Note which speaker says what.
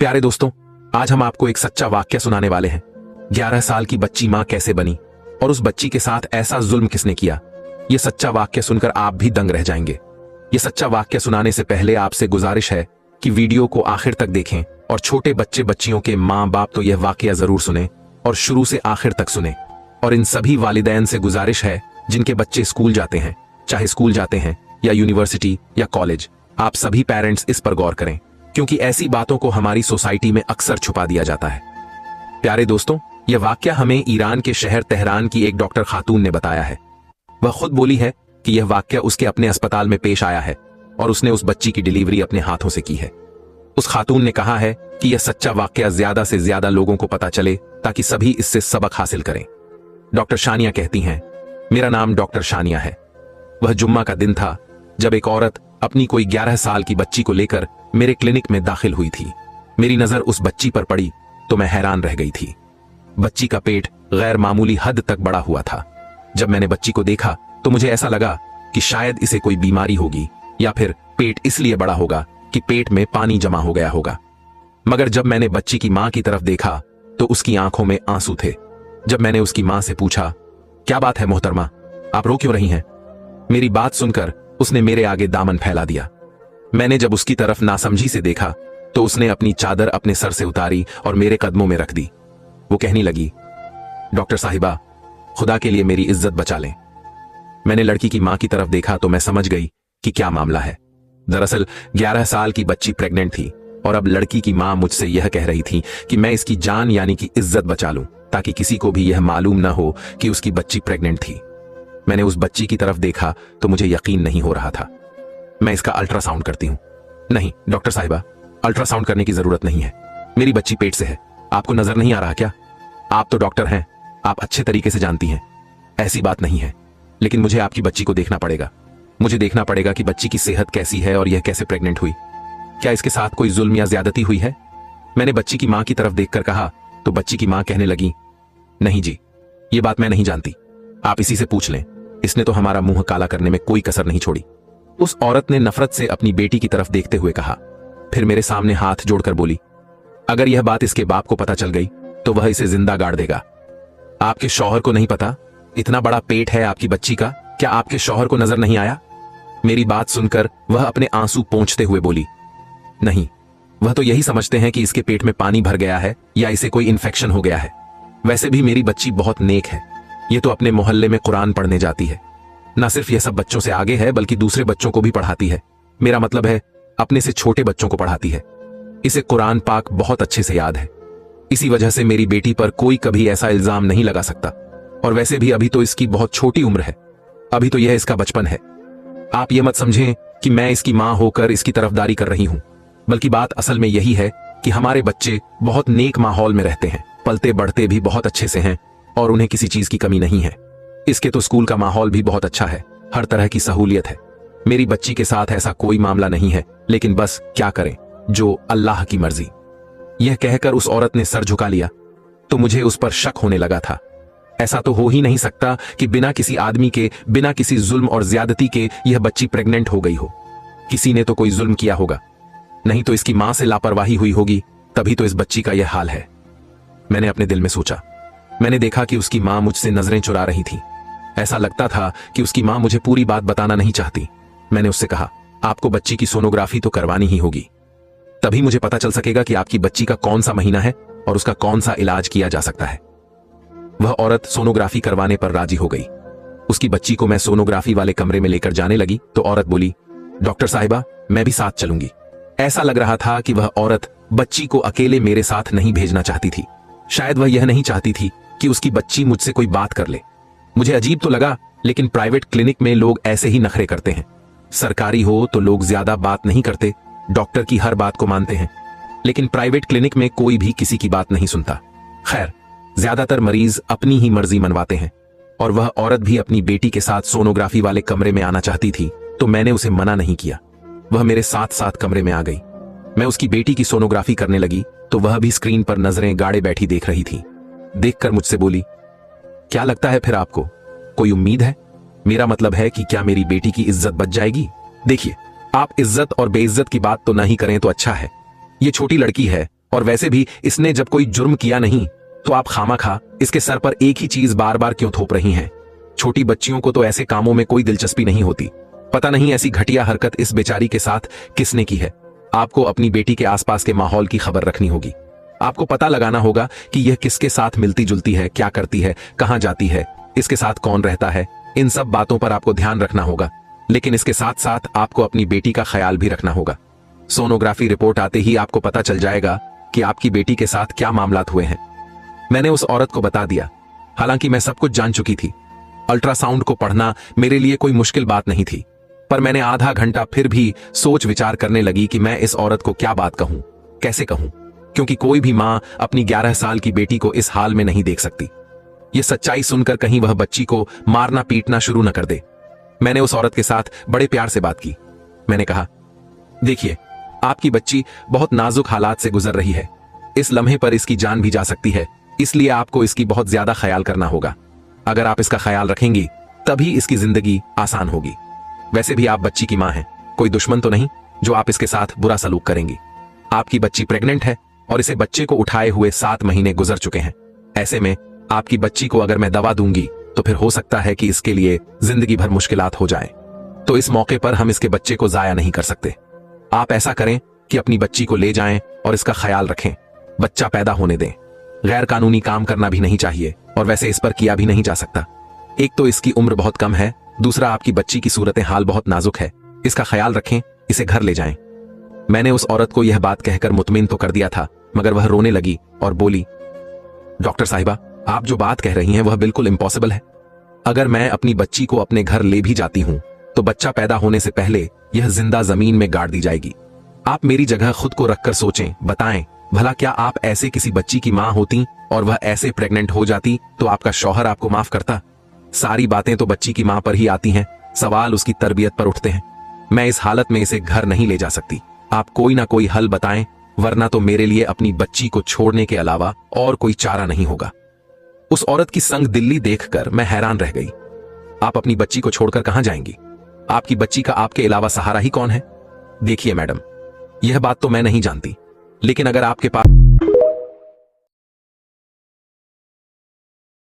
Speaker 1: प्यारे दोस्तों, आज हम आपको एक सच्चा वाक्य सुनाने वाले हैं। 11 साल की बच्ची मां कैसे बनी और उस बच्ची के साथ ऐसा जुल्म किसने किया। यह सच्चा वाक्य सुनकर आप भी दंग रह जाएंगे। यह सच्चा वाक्य सुनाने से पहले आपसे गुजारिश है कि वीडियो को आखिर तक देखें और छोटे बच्चे बच्चियों के मां बाप तो यह वाकया जरूर सुने और शुरू से आखिर तक सुने। और इन सभी वालिदैन से गुजारिश है जिनके बच्चे स्कूल जाते हैं, चाहे स्कूल जाते हैं या यूनिवर्सिटी या कॉलेज, आप सभी पेरेंट्स इस पर गौर करें, क्योंकि ऐसी बातों को हमारी सोसाइटी में अक्सर छुपा दिया जाता है। प्यारे दोस्तों, यह वाकया हमें ईरान के शहर तेहरान की एक डॉक्टर खातून ने बताया है। वह खुद बोली है कि यह वाकया उसके अपने अस्पताल में पेश आया है और उसने उस बच्ची की डिलीवरी अपने हाथों से की है। उस खातून ने कहा है कि यह सच्चा वाकया ज्यादा से ज्यादा लोगों को पता चले ताकि सभी इससे सबक हासिल करें। डॉक्टर शानिया कहती हैं, मेरा नाम डॉक्टर शानिया है। वह जुम्मा का दिन था जब एक औरत अपनी कोई 11 साल की बच्ची को लेकर मेरे क्लिनिक में दाखिल हुई थी। मेरी नजर उस बच्ची पर पड़ी तो मैं हैरान रह गई थी। बच्ची का पेट गैर मामूली हद तक बड़ा हुआ था। जब मैंने बच्ची को देखा तो मुझे ऐसा लगा कि शायद इसे कोई बीमारी होगी या फिर पेट इसलिए बड़ा होगा कि पेट में पानी जमा हो गया होगा। मगर जब मैंने बच्ची की मां की तरफ देखा तो उसकी आंखों में आंसू थे। जब मैंने उसकी मां से पूछा, क्या बात है मोहतरमा, आप रो क्यों रही हैं? मेरी बात सुनकर उसने मेरे आगे दामन फैला दिया। मैंने जब उसकी तरफ नासमझी से देखा तो उसने अपनी चादर अपने सर से उतारी और मेरे कदमों में रख दी। वो कहने लगी, डॉक्टर साहिबा, खुदा के लिए मेरी इज्जत बचा लें। मैंने लड़की की मां की तरफ देखा तो मैं समझ गई कि क्या मामला है। दरअसल 11 साल की बच्ची प्रेग्नेंट थी और अब लड़की की मां मुझसे यह कह रही थी कि मैं इसकी जान यानी कि इज्जत बचा लूं ताकि किसी को भी यह मालूम न हो कि उसकी बच्ची प्रेग्नेंट थी। मैंने उस बच्ची की तरफ देखा तो मुझे यकीन नहीं हो रहा था। मैं इसका अल्ट्रासाउंड करती हूं। नहीं डॉक्टर साहिबा, अल्ट्रासाउंड करने की जरूरत नहीं है। मेरी बच्ची पेट से है। आपको नजर नहीं आ रहा क्या? आप तो डॉक्टर हैं, आप अच्छे तरीके से जानती हैं। ऐसी बात नहीं है, लेकिन मुझे आपकी बच्ची को देखना पड़ेगा। मुझे देखना पड़ेगा कि बच्ची की सेहत कैसी है और यह कैसे प्रेग्नेंट हुई। क्या इसके साथ कोई जुल्म या ज्यादती हुई है? मैंने बच्ची की मां की तरफ देखकर कहा तो बच्ची की मां कहने लगी, नहीं जी, ये बात मैं नहीं जानती। आप इसी से पूछ लें। इसने तो हमारा मुंह काला करने में कोई कसर नहीं छोड़ी। उस औरत ने नफरत से अपनी बेटी की तरफ देखते हुए कहा, फिर मेरे सामने हाथ जोड़कर बोली, अगर यह बात इसके बाप को पता चल गई तो वह इसे जिंदा गाड़ देगा। आपके शौहर को नहीं पता? इतना बड़ा पेट है आपकी बच्ची का, क्या आपके शौहर को नजर नहीं आया? मेरी बात सुनकर वह अपने आंसू पोंछते हुए बोली, नहीं, वह तो यही समझते हैं कि इसके पेट में पानी भर गया है या इसे कोई इन्फेक्शन हो गया है। वैसे भी मेरी बच्ची बहुत नेक है। ये तो अपने मोहल्ले में कुरान पढ़ने जाती है। ना सिर्फ यह सब बच्चों से आगे है बल्कि दूसरे बच्चों को भी पढ़ाती है। मेरा मतलब है अपने से छोटे बच्चों को पढ़ाती है। इसे कुरान पाक बहुत अच्छे से याद है। इसी वजह से मेरी बेटी पर कोई कभी ऐसा इल्जाम नहीं लगा सकता। और वैसे भी अभी तो इसकी बहुत छोटी उम्र है, अभी तो यह इसका बचपन है। आप ये मत समझें कि मैं इसकी मां होकर इसकी तरफदारी कर रही हूं, बल्कि बात असल में यही है कि हमारे बच्चे बहुत नेक माहौल में रहते हैं, पलते बढ़ते भी बहुत अच्छे से हैं और उन्हें किसी चीज की कमी नहीं है। इसके तो स्कूल का माहौल भी बहुत अच्छा है, हर तरह की सहूलियत है। मेरी बच्ची के साथ ऐसा कोई मामला नहीं है, लेकिन बस क्या करें, जो अल्लाह की मर्जी। यह कहकर उस औरत ने सर झुका लिया तो मुझे उस पर शक होने लगा था। ऐसा तो हो ही नहीं सकता कि बिना किसी आदमी के, बिना किसी जुल्म और ज्यादती के यह बच्ची प्रेग्नेंट हो गई हो। किसी ने तो कोई जुल्म किया होगा, नहीं तो इसकी मां से लापरवाही हुई होगी, तभी तो इस बच्ची का यह हाल है। मैंने अपने दिल में सोचा। मैंने देखा कि उसकी मां मुझसे नजरें चुरा रही थी। ऐसा लगता था कि उसकी मां मुझे पूरी बात बताना नहीं चाहती। मैंने उससे कहा, आपको बच्ची की सोनोग्राफी तो करवानी ही होगी, तभी मुझे पता चल सकेगा कि आपकी बच्ची का कौन सा महीना है और उसका कौन सा इलाज किया जा सकता है। वह औरत सोनोग्राफी करवाने पर राजी हो गई। उसकी बच्ची को मैं सोनोग्राफी वाले कमरे में लेकर जाने लगी तो औरत बोली, डॉक्टर साहिबा, मैं भी साथ चलूंगी। ऐसा लग रहा था कि वह औरत बच्ची को अकेले मेरे साथ नहीं भेजना चाहती थी। शायद वह यह नहीं चाहती थी कि उसकी बच्ची मुझसे कोई बात कर ले। मुझे अजीब तो लगा, लेकिन प्राइवेट क्लिनिक में लोग ऐसे ही नखरे करते हैं। सरकारी हो तो लोग ज्यादा बात नहीं करते, डॉक्टर की हर बात को मानते हैं, लेकिन प्राइवेट क्लिनिक में कोई भी किसी की बात नहीं सुनता। खैर, ज्यादातर मरीज अपनी ही मर्जी मनवाते हैं और वह औरत भी अपनी बेटी के साथ सोनोग्राफी वाले कमरे में आना चाहती थी तो मैंने उसे मना नहीं किया। वह मेरे साथ साथ कमरे में आ गई। मैं उसकी बेटी की सोनोग्राफी करने लगी तो वह भी स्क्रीन पर नजरें गाड़े बैठी देख रही थी। देखकर मुझसे बोली, क्या लगता है फिर आपको, कोई उम्मीद है? मेरा मतलब है कि क्या मेरी बेटी की इज्जत बच जाएगी? देखिए, आप इज्जत और बेइज्जत की बात तो नहीं करें तो अच्छा है। ये छोटी लड़की है और वैसे भी इसने जब कोई जुर्म किया नहीं तो आप खामखा इसके सर पर एक ही चीज बार बार क्यों थोप रही हैं? छोटी बच्चियों को तो ऐसे कामों में कोई दिलचस्पी नहीं होती। पता नहीं ऐसी घटिया हरकत इस बेचारी के साथ किसने की है। आपको अपनी बेटी के आसपास के माहौल की खबर रखनी होगी। आपको पता लगाना होगा कि यह किसके साथ मिलती जुलती है, क्या करती है, कहां जाती है, इसके साथ कौन रहता है। इन सब बातों पर आपको ध्यान रखना होगा, लेकिन इसके साथ साथ आपको अपनी बेटी का ख्याल भी रखना होगा। सोनोग्राफी रिपोर्ट आते ही आपको पता चल जाएगा कि आपकी बेटी के साथ क्या मामलात हुए हैं। मैंने उस औरत को बता दिया, हालांकि मैं सब कुछ जान चुकी थी। अल्ट्रासाउंड को पढ़ना मेरे लिए कोई मुश्किल बात नहीं थी, पर मैंने आधा घंटा फिर भी सोच विचार करने लगी कि मैं इस औरत को क्या बात कहूं, कैसे कहूं, क्योंकि कोई भी मां अपनी 11 साल की बेटी को इस हाल में नहीं देख सकती। यह सच्चाई सुनकर कहीं वह बच्ची को मारना पीटना शुरू न कर दे। मैंने उस औरत के साथ बड़े प्यार से बात की। मैंने कहा, देखिए, आपकी बच्ची बहुत नाजुक हालात से गुजर रही है। इस लम्हे पर इसकी जान भी जा सकती है, इसलिए आपको इसकी बहुत ज्यादा ख्याल करना होगा। अगर आप इसका ख्याल रखेंगी तभी इसकी जिंदगी आसान होगी। वैसे भी आप बच्ची की मां हैं, कोई दुश्मन तो नहीं जो आप इसके साथ बुरा सलूक करेंगी। आपकी बच्ची प्रेग्नेंट है और इसे बच्चे को उठाए हुए 7 महीने गुजर चुके हैं। ऐसे में आपकी बच्ची को अगर मैं दवा दूंगी तो फिर हो सकता है कि इसके लिए जिंदगी भर मुश्किलात हो जाए। तो इस मौके पर हम इसके बच्चे को जाया नहीं कर सकते। आप ऐसा करें कि अपनी बच्ची को ले जाएं और इसका ख्याल रखें, बच्चा पैदा होने दें। गैर कानूनी काम करना भी नहीं चाहिए और वैसे इस पर किया भी नहीं जा सकता। एक तो इसकी उम्र बहुत कम है, दूसरा आपकी बच्ची की सूरत हाल बहुत नाजुक है। इसका ख्याल रखें, इसे घर ले जाएं। मैंने उस औरत को यह बात कहकर मुतमिन तो कर दिया था, मगर वह रोने लगी और बोली, डॉक्टर साहिबा, आप जो बात कह रही हैं वह बिल्कुल इम्पॉसिबल है। अगर मैं अपनी बच्ची को अपने घर ले भी जाती हूं तो बच्चा पैदा होने से पहले यह जिंदा जमीन में गाड़ दी जाएगी। आप मेरी जगह खुद को रखकर सोचें, बताएं, भला क्या आप ऐसे किसी बच्ची की मां होती और वह ऐसे प्रेग्नेंट हो जाती तो आपका शौहर आपको माफ करता? सारी बातें तो बच्ची की मां पर ही आती हैं, सवाल उसकी तरबियत पर उठते हैं। मैं इस हालत में इसे घर नहीं ले जा सकती। आप कोई ना कोई हल बताएं, वरना तो मेरे लिए अपनी बच्ची को छोड़ने के अलावा और कोई चारा नहीं होगा। उस औरत की संग दिल्ली देखकर मैं हैरान रह गई। आप अपनी बच्ची को छोड़कर कहां जाएंगी? आपकी बच्ची का आपके अलावा सहारा ही कौन है? देखिए मैडम, यह बात तो मैं नहीं जानती, लेकिन अगर आपके पास